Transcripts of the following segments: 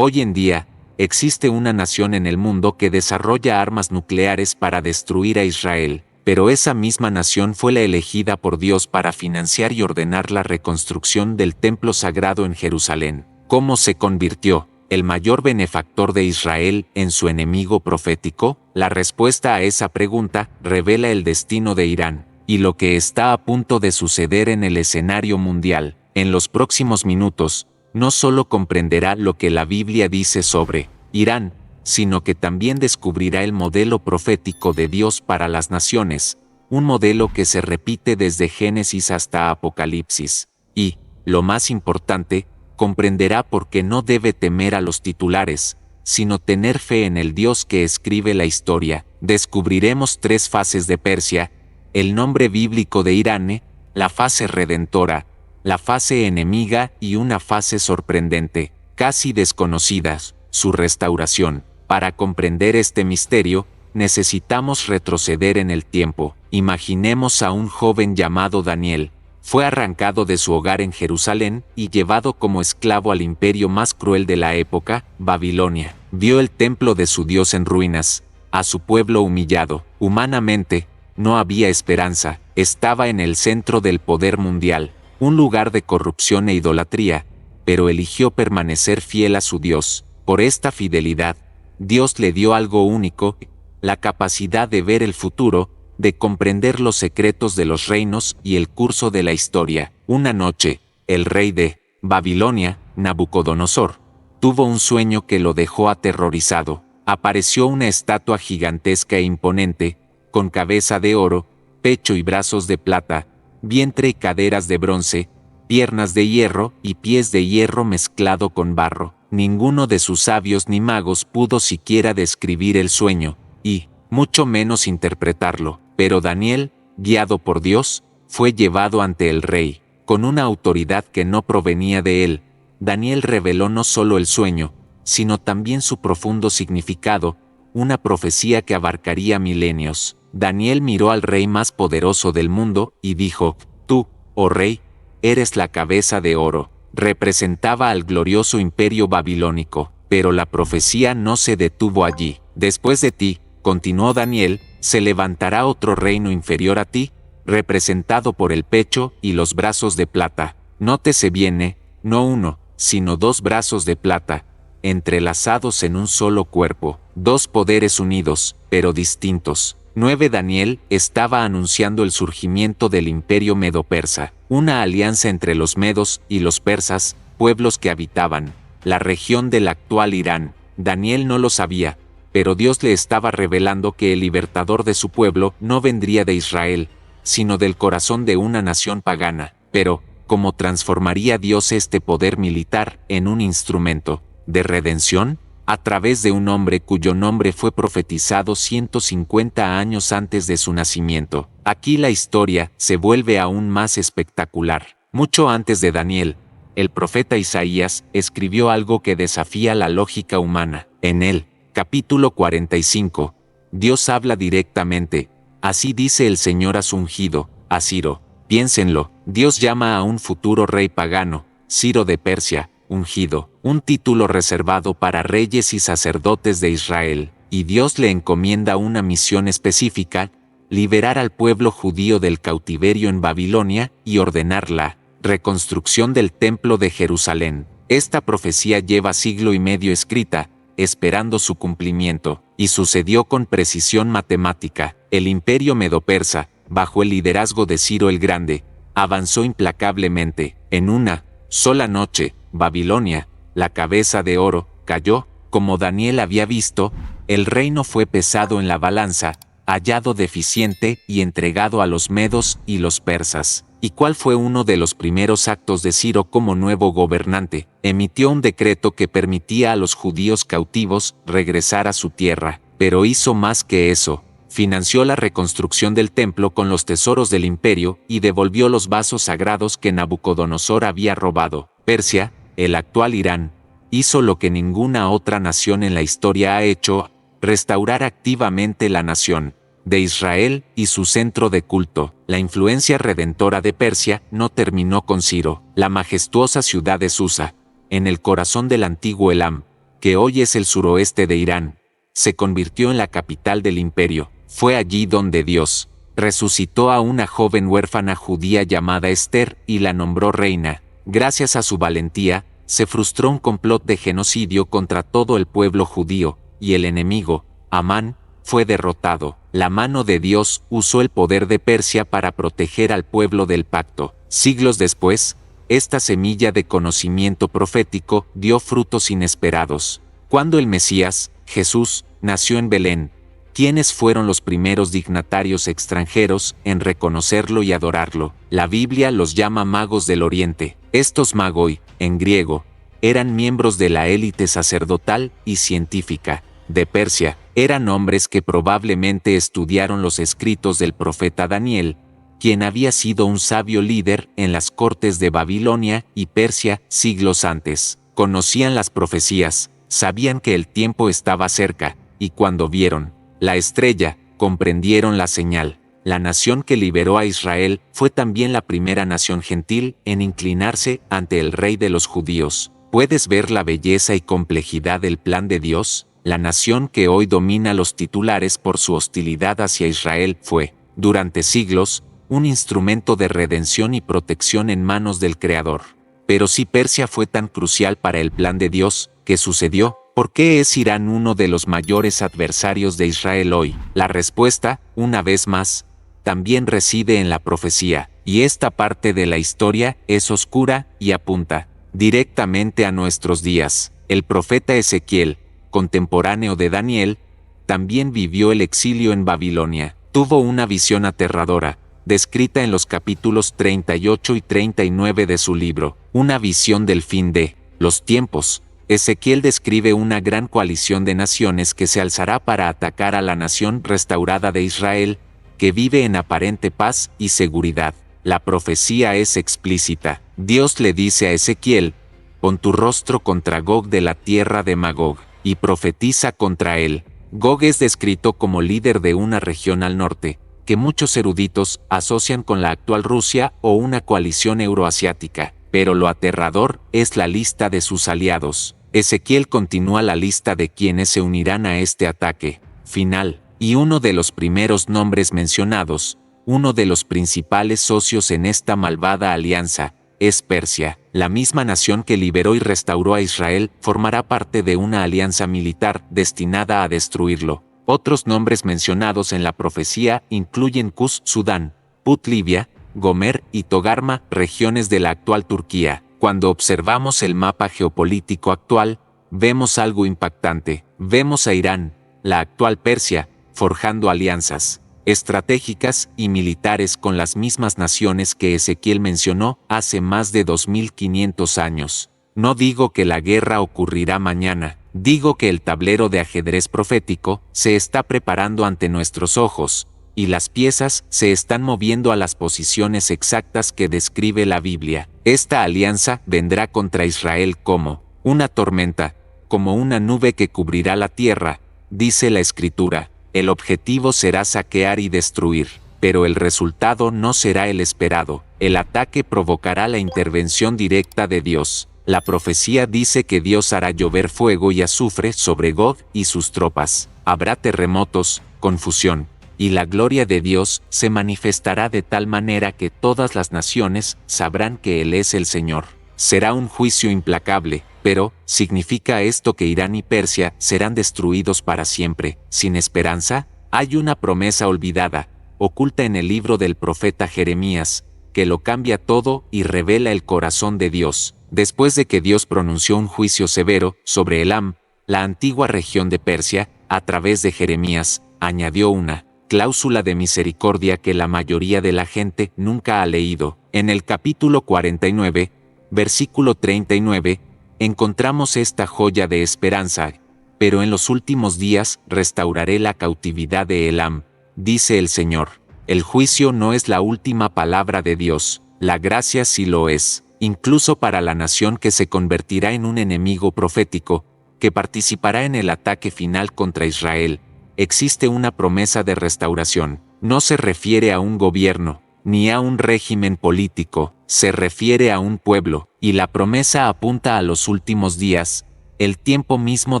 Hoy en día, existe una nación en el mundo que desarrolla armas nucleares para destruir a Israel, pero esa misma nación fue la elegida por Dios para financiar y ordenar la reconstrucción del templo sagrado en Jerusalén. ¿Cómo se convirtió el mayor benefactor de Israel en su enemigo profético? La respuesta a esa pregunta revela el destino de Irán y lo que está a punto de suceder en el escenario mundial. En los próximos minutos, no solo comprenderá lo que la Biblia dice sobre Irán, sino que también descubrirá el modelo profético de Dios para las naciones, un modelo que se repite desde Génesis hasta Apocalipsis. Y, lo más importante, comprenderá por qué no debe temer a los titulares, sino tener fe en el Dios que escribe la historia. Descubriremos 3 fases de Persia, el nombre bíblico de Irán, la fase redentora, la fase enemiga y una fase sorprendente, casi desconocidas, su restauración. Para comprender este misterio, necesitamos retroceder en el tiempo. Imaginemos a un joven llamado Daniel. Fue arrancado de su hogar en Jerusalén y llevado como esclavo al imperio más cruel de la época, Babilonia. Vio el templo de su Dios en ruinas, a su pueblo humillado. Humanamente, no había esperanza. Estaba en el centro del poder mundial, un lugar de corrupción e idolatría, pero eligió permanecer fiel a su Dios. Por esta fidelidad, Dios le dio algo único, la capacidad de ver el futuro, de comprender los secretos de los reinos y el curso de la historia. Una noche, el rey de Babilonia, Nabucodonosor, tuvo un sueño que lo dejó aterrorizado. Apareció una estatua gigantesca e imponente, con cabeza de oro, pecho y brazos de plata, vientre y caderas de bronce, piernas de hierro y pies de hierro mezclado con barro. Ninguno de sus sabios ni magos pudo siquiera describir el sueño, y, mucho menos interpretarlo, pero Daniel, guiado por Dios, fue llevado ante el rey. Con una autoridad que no provenía de él, Daniel reveló no solo el sueño, sino también su profundo significado, una profecía que abarcaría milenios. Daniel miró al rey más poderoso del mundo y dijo: «Tú, oh rey, eres la cabeza de oro». Representaba al glorioso imperio babilónico, pero la profecía no se detuvo allí. «Después de ti», continuó Daniel, «se levantará otro reino inferior a ti, representado por el pecho y los brazos de plata. Nótese bien, no uno, sino 2 brazos de plata, entrelazados en un solo cuerpo, 2 poderes unidos, pero distintos». 9. Daniel estaba anunciando el surgimiento del imperio medo-persa, una alianza entre los medos y los persas, pueblos que habitaban la región del actual Irán. Daniel no lo sabía, pero Dios le estaba revelando que el libertador de su pueblo no vendría de Israel, sino del corazón de una nación pagana. Pero, ¿cómo transformaría Dios este poder militar en un instrumento de redención? A través de un hombre cuyo nombre fue profetizado 150 años antes de su nacimiento. Aquí la historia se vuelve aún más espectacular. Mucho antes de Daniel, el profeta Isaías escribió algo que desafía la lógica humana. En el capítulo 45, Dios habla directamente: «Así dice el Señor a su ungido, a Ciro». Piénsenlo, Dios llama a un futuro rey pagano, Ciro de Persia, ungido, un título reservado para reyes y sacerdotes de Israel, y Dios le encomienda una misión específica: liberar al pueblo judío del cautiverio en Babilonia y ordenar la reconstrucción del templo de Jerusalén. Esta profecía lleva siglo y medio escrita, esperando su cumplimiento, y sucedió con precisión matemática. El imperio medo-persa, bajo el liderazgo de Ciro el Grande, avanzó implacablemente. En una sola noche, Babilonia, la cabeza de oro, cayó. Como Daniel había visto, el reino fue pesado en la balanza, hallado deficiente y entregado a los medos y los persas. ¿Y cuál fue uno de los primeros actos de Ciro como nuevo gobernante? Emitió un decreto que permitía a los judíos cautivos regresar a su tierra. Pero hizo más que eso. Financió la reconstrucción del templo con los tesoros del imperio y devolvió los vasos sagrados que Nabucodonosor había robado. Persia, el actual Irán, hizo lo que ninguna otra nación en la historia ha hecho: restaurar activamente la nación de Israel y su centro de culto. La influencia redentora de Persia no terminó con Ciro. La majestuosa ciudad de Susa, en el corazón del antiguo Elam, que hoy es el suroeste de Irán, se convirtió en la capital del imperio. Fue allí donde Dios resucitó a una joven huérfana judía llamada Esther y la nombró reina. Gracias a su valentía, se frustró un complot de genocidio contra todo el pueblo judío, y el enemigo, Amán, fue derrotado. La mano de Dios usó el poder de Persia para proteger al pueblo del pacto. Siglos después, esta semilla de conocimiento profético dio frutos inesperados. Cuando el Mesías, Jesús, nació en Belén, ¿quiénes fueron los primeros dignatarios extranjeros en reconocerlo y adorarlo? La Biblia los llama magos del Oriente. Estos magoi, en griego, eran miembros de la élite sacerdotal y científica de Persia. Eran hombres que probablemente estudiaron los escritos del profeta Daniel, quien había sido un sabio líder en las cortes de Babilonia y Persia siglos antes. Conocían las profecías, sabían que el tiempo estaba cerca, y cuando vieron la estrella, comprendieron la señal. La nación que liberó a Israel fue también la primera nación gentil en inclinarse ante el rey de los judíos. ¿Puedes ver la belleza y complejidad del plan de Dios? La nación que hoy domina los titulares por su hostilidad hacia Israel fue, durante siglos, un instrumento de redención y protección en manos del Creador. Pero si Persia fue tan crucial para el plan de Dios, ¿qué sucedió? ¿Por qué es Irán uno de los mayores adversarios de Israel hoy? La respuesta, una vez más, también reside en la profecía, y esta parte de la historia es oscura y apunta directamente a nuestros días. El profeta Ezequiel, contemporáneo de Daniel, también vivió el exilio en Babilonia. Tuvo una visión aterradora, descrita en los capítulos 38 y 39 de su libro, una visión del fin de los tiempos. Ezequiel describe una gran coalición de naciones que se alzará para atacar a la nación restaurada de Israel, que vive en aparente paz y seguridad. La profecía es explícita. Dios le dice a Ezequiel: pon tu rostro contra Gog de la tierra de Magog, y profetiza contra él. Gog es descrito como líder de una región al norte, que muchos eruditos asocian con la actual Rusia o una coalición euroasiática, pero lo aterrador es la lista de sus aliados. Ezequiel continúa la lista de quienes se unirán a este ataque final, y uno de los primeros nombres mencionados, uno de los principales socios en esta malvada alianza, es Persia. La misma nación que liberó y restauró a Israel formará parte de una alianza militar destinada a destruirlo. Otros nombres mencionados en la profecía incluyen Cus, Sudán, Put, Libia, Gomer y Togarma, regiones de la actual Turquía. Cuando observamos el mapa geopolítico actual, vemos algo impactante. Vemos a Irán, la actual Persia, forjando alianzas estratégicas y militares con las mismas naciones que Ezequiel mencionó hace más de 2500 años. No digo que la guerra ocurrirá mañana, digo que el tablero de ajedrez profético se está preparando ante nuestros ojos, y las piezas se están moviendo a las posiciones exactas que describe la Biblia. Esta alianza vendrá contra Israel como una tormenta, como una nube que cubrirá la tierra, dice la Escritura. El objetivo será saquear y destruir, pero el resultado no será el esperado. El ataque provocará la intervención directa de Dios. La profecía dice que Dios hará llover fuego y azufre sobre Gog y sus tropas. Habrá terremotos, confusión, y la gloria de Dios se manifestará de tal manera que todas las naciones sabrán que Él es el Señor. Será un juicio implacable, pero, ¿significa esto que Irán y Persia serán destruidos para siempre, sin esperanza? Hay una promesa olvidada, oculta en el libro del profeta Jeremías, que lo cambia todo y revela el corazón de Dios. Después de que Dios pronunció un juicio severo sobre Elam, la antigua región de Persia, a través de Jeremías, añadió una cláusula de misericordia que la mayoría de la gente nunca ha leído. En el capítulo 49, versículo 39, encontramos esta joya de esperanza: pero en los últimos días restauraré la cautividad de Elam, dice el Señor. El juicio no es la última palabra de Dios, la gracia sí lo es, incluso para la nación que se convertirá en un enemigo profético, que participará en el ataque final contra Israel. Existe una promesa de restauración. No se refiere a un gobierno, ni a un régimen político, se refiere a un pueblo, y la promesa apunta a los últimos días, el tiempo mismo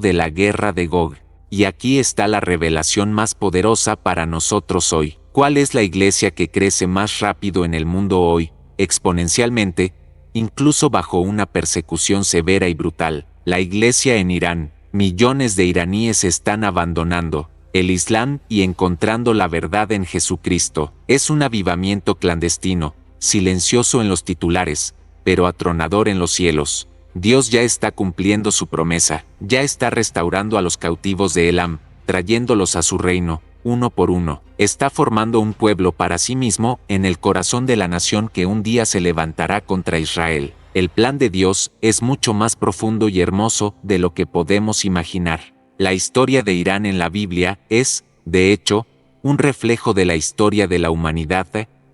de la guerra de Gog. Y aquí está la revelación más poderosa para nosotros hoy. ¿Cuál es la iglesia que crece más rápido en el mundo hoy, exponencialmente, incluso bajo una persecución severa y brutal? La iglesia en Irán. Millones de iraníes están abandonando el Islam y encontrando la verdad en Jesucristo. Es un avivamiento clandestino, silencioso en los titulares, pero atronador en los cielos. Dios ya está cumpliendo su promesa, ya está restaurando a los cautivos de Elam, trayéndolos a su reino, uno por uno. Está formando un pueblo para sí mismo en el corazón de la nación que un día se levantará contra Israel. El plan de Dios es mucho más profundo y hermoso de lo que podemos imaginar. La historia de Irán en la Biblia es, de hecho, un reflejo de la historia de la humanidad,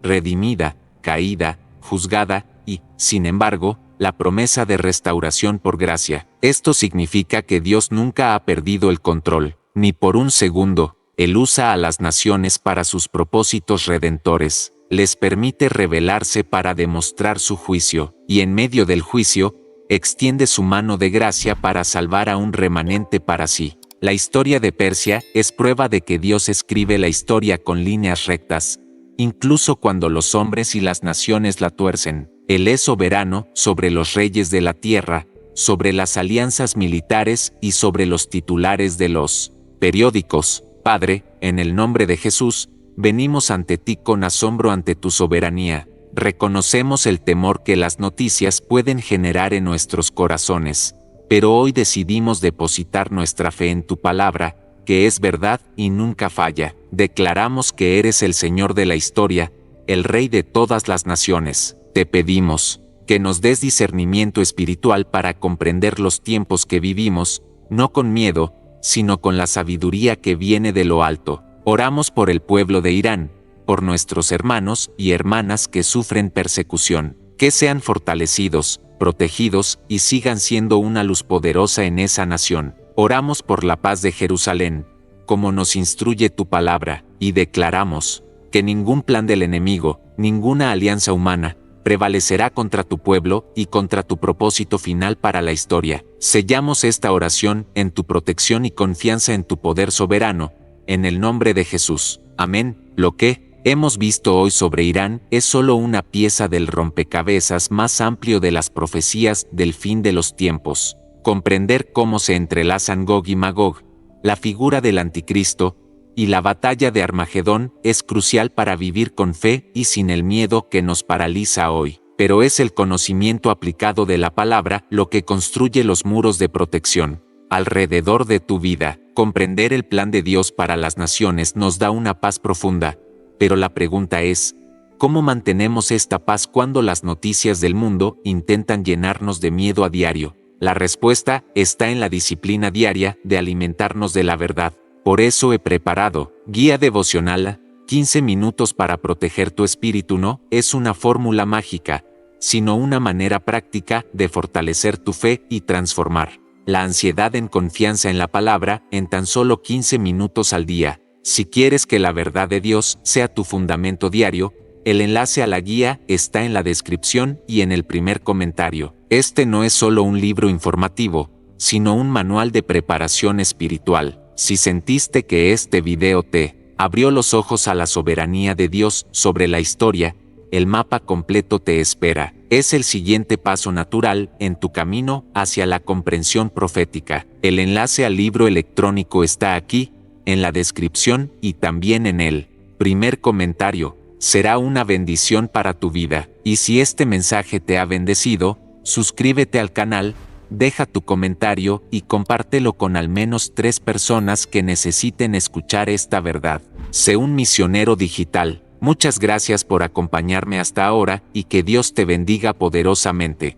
redimida, caída, juzgada y, sin embargo, la promesa de restauración por gracia. Esto significa que Dios nunca ha perdido el control, ni por un segundo. Él usa a las naciones para sus propósitos redentores. Les permite rebelarse para demostrar su juicio, y en medio del juicio, extiende su mano de gracia para salvar a un remanente para sí. La historia de Persia es prueba de que Dios escribe la historia con líneas rectas, incluso cuando los hombres y las naciones la tuercen. Él es soberano sobre los reyes de la tierra, sobre las alianzas militares y sobre los titulares de los periódicos. Padre, en el nombre de Jesús, venimos ante ti con asombro ante tu soberanía. Reconocemos el temor que las noticias pueden generar en nuestros corazones, pero hoy decidimos depositar nuestra fe en tu palabra, que es verdad y nunca falla. Declaramos que eres el Señor de la historia, el Rey de todas las naciones. Te pedimos que nos des discernimiento espiritual para comprender los tiempos que vivimos, no con miedo, sino con la sabiduría que viene de lo alto. Oramos por el pueblo de Irán, por nuestros hermanos y hermanas que sufren persecución, que sean fortalecidos, protegidos y sigan siendo una luz poderosa en esa nación. Oramos por la paz de Jerusalén, como nos instruye tu palabra, y declaramos que ningún plan del enemigo, ninguna alianza humana, prevalecerá contra tu pueblo y contra tu propósito final para la historia. Sellamos esta oración en tu protección y confianza en tu poder soberano, en el nombre de Jesús. Amén. Lo que hemos visto hoy sobre Irán es solo una pieza del rompecabezas más amplio de las profecías del fin de los tiempos. Comprender cómo se entrelazan Gog y Magog, la figura del anticristo, y la batalla de Armagedón es crucial para vivir con fe y sin el miedo que nos paraliza hoy. Pero es el conocimiento aplicado de la palabra lo que construye los muros de protección alrededor de tu vida. Comprender el plan de Dios para las naciones nos da una paz profunda, pero la pregunta es, ¿cómo mantenemos esta paz cuando las noticias del mundo intentan llenarnos de miedo a diario? La respuesta está en la disciplina diaria de alimentarnos de la verdad. Por eso he preparado Guía Devocional, 15 minutos para proteger tu espíritu. No es una fórmula mágica, sino una manera práctica de fortalecer tu fe y transformar la ansiedad en confianza en la palabra en tan solo 15 minutos al día. Si quieres que la verdad de Dios sea tu fundamento diario, el enlace a la guía está en la descripción y en el primer comentario. Este no es solo un libro informativo, sino un manual de preparación espiritual. Si sentiste que este video te abrió los ojos a la soberanía de Dios sobre la historia, el mapa completo te espera. Es el siguiente paso natural en tu camino hacia la comprensión profética. El enlace al libro electrónico está aquí, en la descripción y también en el primer comentario. Será una bendición para tu vida. Y si este mensaje te ha bendecido, suscríbete al canal, deja tu comentario y compártelo con al menos 3 personas que necesiten escuchar esta verdad. Sé un misionero digital. Muchas gracias por acompañarme hasta ahora y que Dios te bendiga poderosamente.